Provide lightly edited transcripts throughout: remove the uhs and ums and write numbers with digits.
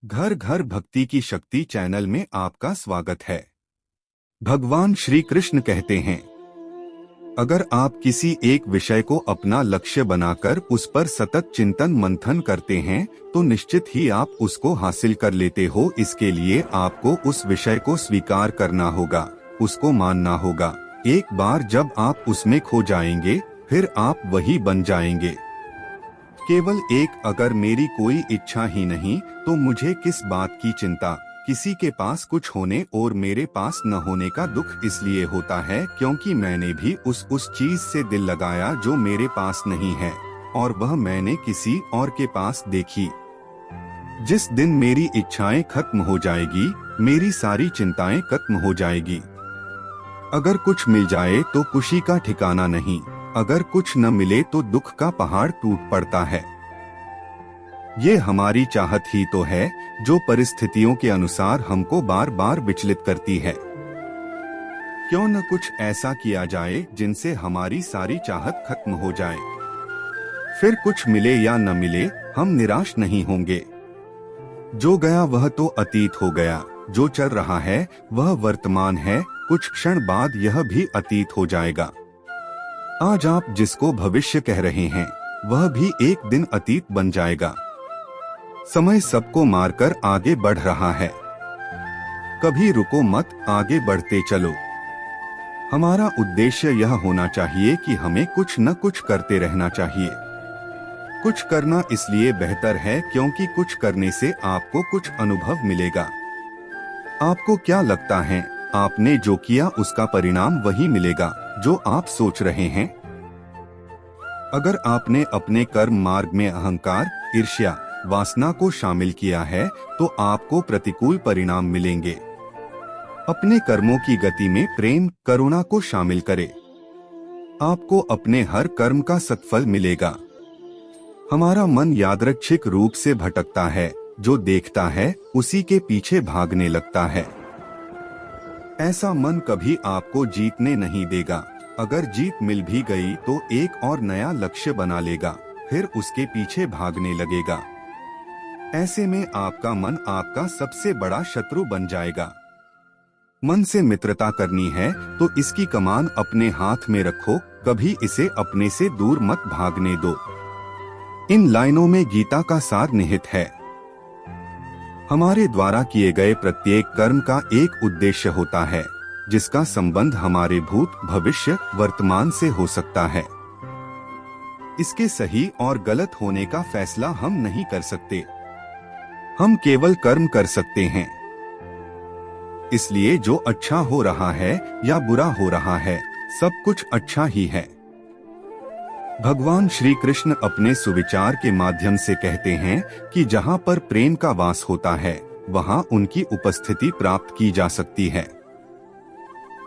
घर घर भक्ति की शक्ति चैनल में आपका स्वागत है। भगवान श्री कृष्ण कहते हैं, अगर आप किसी एक विषय को अपना लक्ष्य बनाकर उस पर सतत चिंतन मंथन करते हैं तो निश्चित ही आप उसको हासिल कर लेते हो। इसके लिए आपको उस विषय को स्वीकार करना होगा, उसको मानना होगा। एक बार जब आप उसमें खो जाएंगे फिर आप वही बन जाएंगे। केवल एक, अगर मेरी कोई इच्छा ही नहीं तो मुझे किस बात की चिंता। किसी के पास कुछ होने और मेरे पास न होने का दुख इसलिए होता है क्योंकि मैंने भी उस चीज से दिल लगाया जो मेरे पास नहीं है और वह मैंने किसी और के पास देखी। जिस दिन मेरी इच्छाएं खत्म हो जाएगी, मेरी सारी चिंताएं खत्म हो जाएगी। अगर कुछ मिल जाए तो खुशी का ठिकाना नहीं, अगर कुछ न मिले तो दुख का पहाड़ टूट पड़ता है। ये हमारी चाहत ही तो है जो परिस्थितियों के अनुसार हमको बार बार विचलित करती है। क्यों न कुछ ऐसा किया जाए जिनसे हमारी सारी चाहत खत्म हो जाए। फिर कुछ मिले या न मिले हम निराश नहीं होंगे। जो गया वह तो अतीत हो गया, जो चल रहा है वह वर्तमान है। कुछ क्षण बाद यह भी अतीत हो जाएगा। आज आप जिसको भविष्य कह रहे हैं वह भी एक दिन अतीत बन जाएगा। समय सबको मारकर आगे बढ़ रहा है। कभी रुको मत, आगे बढ़ते चलो। हमारा उद्देश्य यह होना चाहिए कि हमें कुछ न कुछ करते रहना चाहिए। कुछ करना इसलिए बेहतर है क्योंकि कुछ करने से आपको कुछ अनुभव मिलेगा। आपको क्या लगता है, आपने जो किया उसका परिणाम वही मिलेगा जो आप सोच रहे हैं। अगर आपने अपने कर्म मार्ग में अहंकार, ईर्ष्या, वासना को शामिल किया है तो आपको प्रतिकूल परिणाम मिलेंगे। अपने कर्मों की गति में प्रेम, करुणा को शामिल करें। आपको अपने हर कर्म का सत्फल मिलेगा। हमारा मन यादृच्छिक रूप से भटकता है, जो देखता है उसी के पीछे भागने लगता है। ऐसा मन कभी आपको जीतने नहीं देगा। अगर जीत मिल भी गई तो एक और नया लक्ष्य बना लेगा, फिर उसके पीछे भागने लगेगा। ऐसे में आपका मन आपका सबसे बड़ा शत्रु बन जाएगा। मन से मित्रता करनी है तो इसकी कमान अपने हाथ में रखो, कभी इसे अपने से दूर मत भागने दो। इन लाइनों में गीता का सार निहित है। हमारे द्वारा किए गए प्रत्येक कर्म का एक उद्देश्य होता है जिसका संबंध हमारे भूत, भविष्य, वर्तमान से हो सकता है। इसके सही और गलत होने का फैसला हम नहीं कर सकते, हम केवल कर्म कर सकते हैं। इसलिए जो अच्छा हो रहा है या बुरा हो रहा है, सब कुछ अच्छा ही है। भगवान श्री कृष्ण अपने सुविचार के माध्यम से कहते हैं कि जहाँ पर प्रेम का वास होता है वहाँ उनकी उपस्थिति प्राप्त की जा सकती है।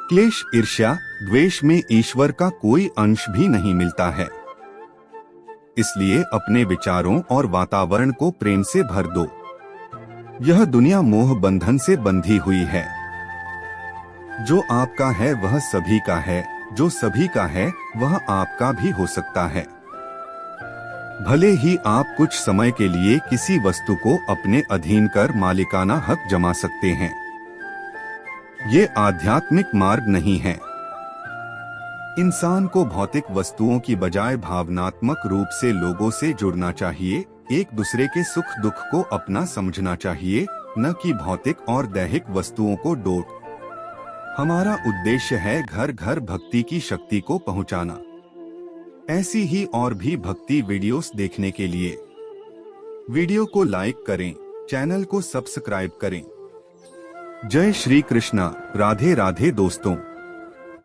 क्लेश, ईर्ष्या, द्वेष में ईश्वर का कोई अंश भी नहीं मिलता है। इसलिए अपने विचारों और वातावरण को प्रेम से भर दो। यह दुनिया मोह बंधन से बंधी हुई है। जो आपका है वह सभी का है, जो सभी का है वह आपका भी हो सकता है। भले ही आप कुछ समय के लिए किसी वस्तु को अपने अधीन कर मालिकाना हक जमा सकते हैं, ये आध्यात्मिक मार्ग नहीं है। इंसान को भौतिक वस्तुओं की बजाय भावनात्मक रूप से लोगों से जुड़ना चाहिए, एक दूसरे के सुख दुख को अपना समझना चाहिए, न कि भौतिक और दैहिक वस्तुओं को डोट। हमारा उद्देश्य है घर घर भक्ति की शक्ति को पहुंचाना। ऐसी ही और भी भक्ति वीडियोस देखने के लिए वीडियो को लाइक करें, चैनल को सब्सक्राइब करें। जय श्री कृष्णा। राधे राधे दोस्तों।